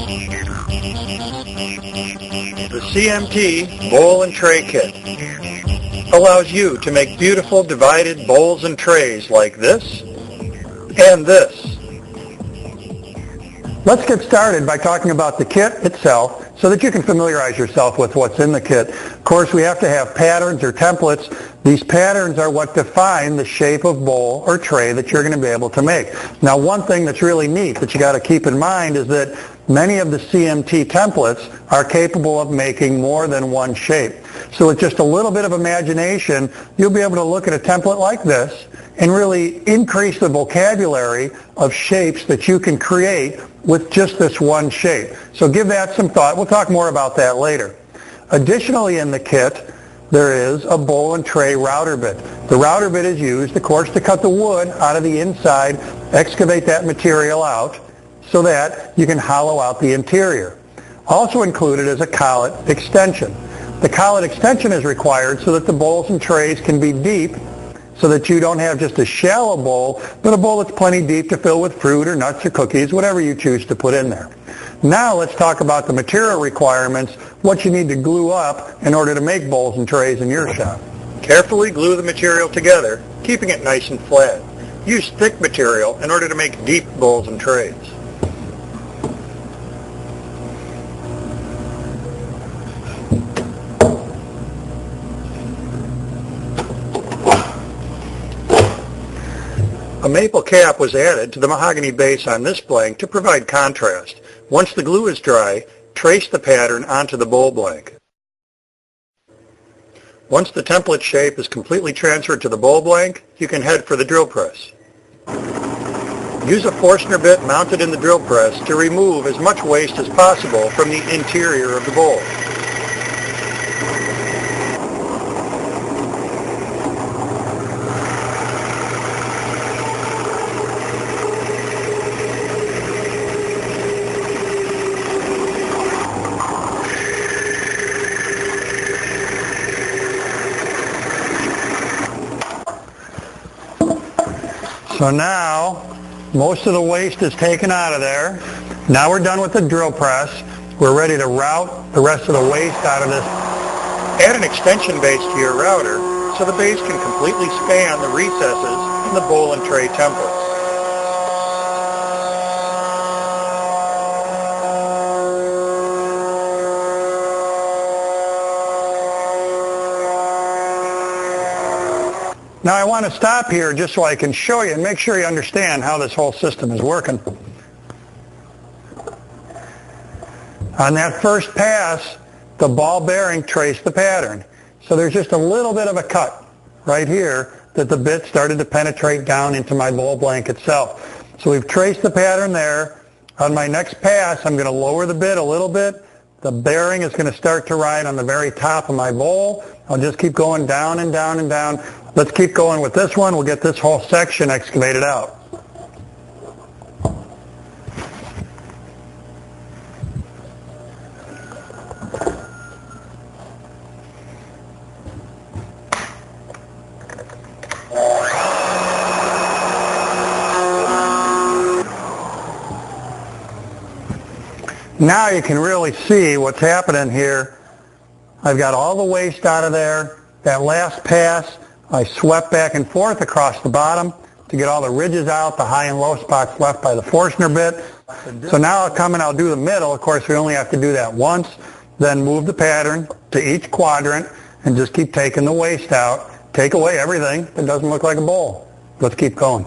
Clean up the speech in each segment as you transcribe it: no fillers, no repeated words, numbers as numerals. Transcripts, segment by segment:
The CMT Bowl and Tray Kit allows you to make beautiful divided bowls and trays like this and this. Let's get started by talking about the kit itself so that you can familiarize yourself with what's in the kit. Of course, we have to have patterns or templates. These patterns are what define the shape of bowl or tray that you're going to be able to make. Now, one thing that's really neat that you got to keep in mind is that many of the CMT templates are capable of making more than one shape. So with just a little bit of imagination, you'll be able to look at a template like this and really increase the vocabulary of shapes that you can create with just this one shape. So give that some thought. We'll talk more about that later. Additionally in the kit, there is a bowl and tray router bit. The router bit is used, of course, to cut the wood out of the inside, excavate that material out so that you can hollow out the interior. Also included is a collet extension. The collet extension is required so that the bowls and trays can be deep, so that you don't have just a shallow bowl, but a bowl that's plenty deep to fill with fruit or nuts or cookies, whatever you choose to put in there. Now let's talk about the material requirements, what you need to glue up in order to make bowls and trays in your shop. Carefully glue the material together, keeping it nice and flat. Use thick material in order to make deep bowls and trays. A maple cap was added to the mahogany base on this blank to provide contrast. Once the glue is dry, trace the pattern onto the bowl blank. Once the template shape is completely transferred to the bowl blank, you can head for the drill press. Use a Forstner bit mounted in the drill press to remove as much waste as possible from the interior of the bowl. So now, most of the waste is taken out of there. Now we're done with the drill press. We're ready to route the rest of the waste out of this. Add an extension base to your router so the base can completely span the recesses in the bowl and tray template. Now I want to stop here just so I can show you and make sure you understand how this whole system is working. On that first pass, the ball bearing traced the pattern. So there's just a little bit of a cut right here that the bit started to penetrate down into my bowl blank itself. So we've traced the pattern there. On my next pass, I'm going to lower the bit a little bit. The bearing is going to start to ride on the very top of my bowl. I'll just keep going down and down and down. Let's keep going with this one. We'll get this whole section excavated out. Now you can really see what's happening here. I've got all the waste out of there. That last pass, I swept back and forth across the bottom to get all the ridges out, the high and low spots left by the Forstner bit. So now I'll come and I'll do the middle. Of course, we only have to do that once. Then move the pattern to each quadrant and just keep taking the waste out. Take away everything that doesn't look like a bowl. Let's keep going.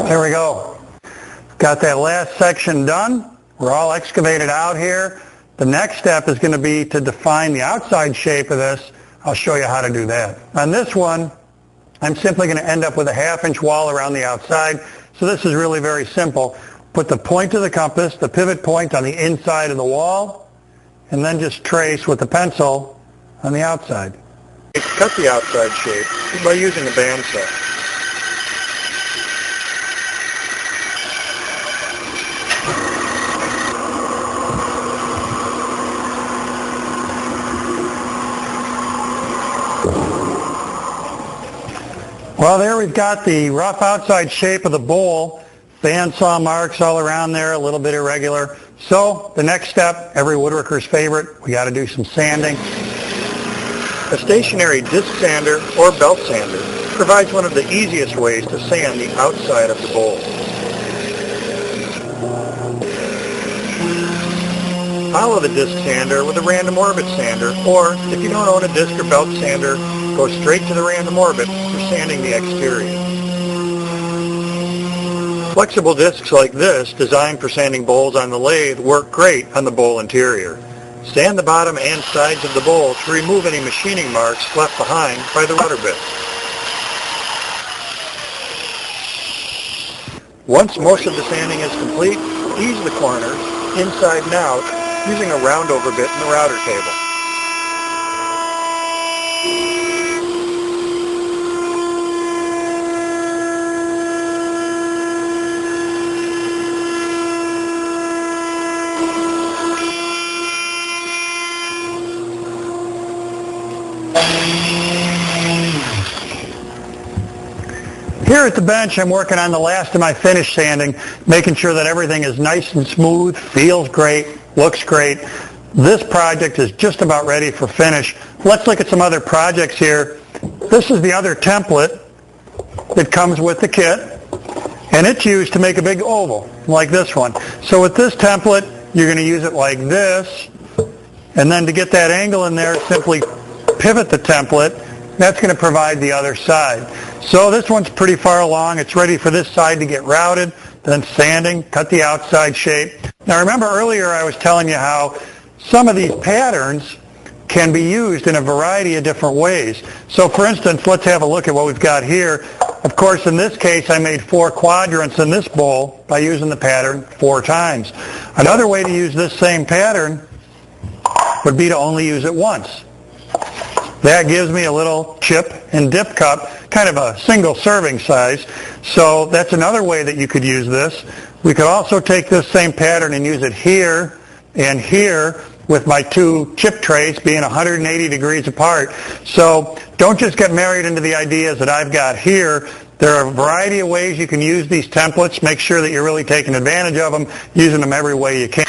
There we go. Got that last section done. We're all excavated out here. The next step is going to be to define the outside shape of this. I'll show you how to do that. On this one, I'm simply going to end up with a 1/2 inch wall around the outside So this is really very simple. Put the point of the compass, the pivot point on the inside of the wall, and then just trace with the pencil on the outside. Cut the outside shape by using a bandsaw. Well, there we've got the rough outside shape of the bowl. Bandsaw marks all around there, a little bit irregular. So the next step, every woodworker's favorite, we got to do some sanding. A stationary disc sander or belt sander provides one of the easiest ways to sand the outside of the bowl. Follow the disc sander with a random orbit sander, or if you don't own a disc or belt sander, go straight to the random orbit for sanding the exterior. Flexible discs like this, designed for sanding bowls on the lathe, work great on the bowl interior. Sand the bottom and sides of the bowl to remove any machining marks left behind by the router bit. Once most of the sanding is complete, ease the corners, inside and out, using a round over bit in the router table. Here at the bench, I'm working on the last of my finish sanding, making sure that everything is nice and smooth, feels great, looks great. This project is just about ready for finish. Let's look at some other projects here. This is the other template that comes with the kit, and it's used to make a big oval like this one. So with this template, you're going to use it like this, and then to get that angle in there, simply pivot the template. That's going to provide the other side. So this one's pretty far along. It's ready for this side to get routed, then sanding, cut the outside shape. Now remember earlier I was telling you how some of these patterns can be used in a variety of different ways. So for instance, let's have a look at what we've got here. Of course, in this case, I made 4 quadrants in this bowl by using the pattern 4 times. Another way to use this same pattern would be to only use it once. That gives me a little chip and dip cup, kind of a single serving size. So that's another way that you could use this. We could also take this same pattern and use it here and here with my 2 chip trays being 180 degrees apart. So don't just get married into the ideas that I've got here. There are a variety of ways you can use these templates. Make sure that you're really taking advantage of them, using them every way you can.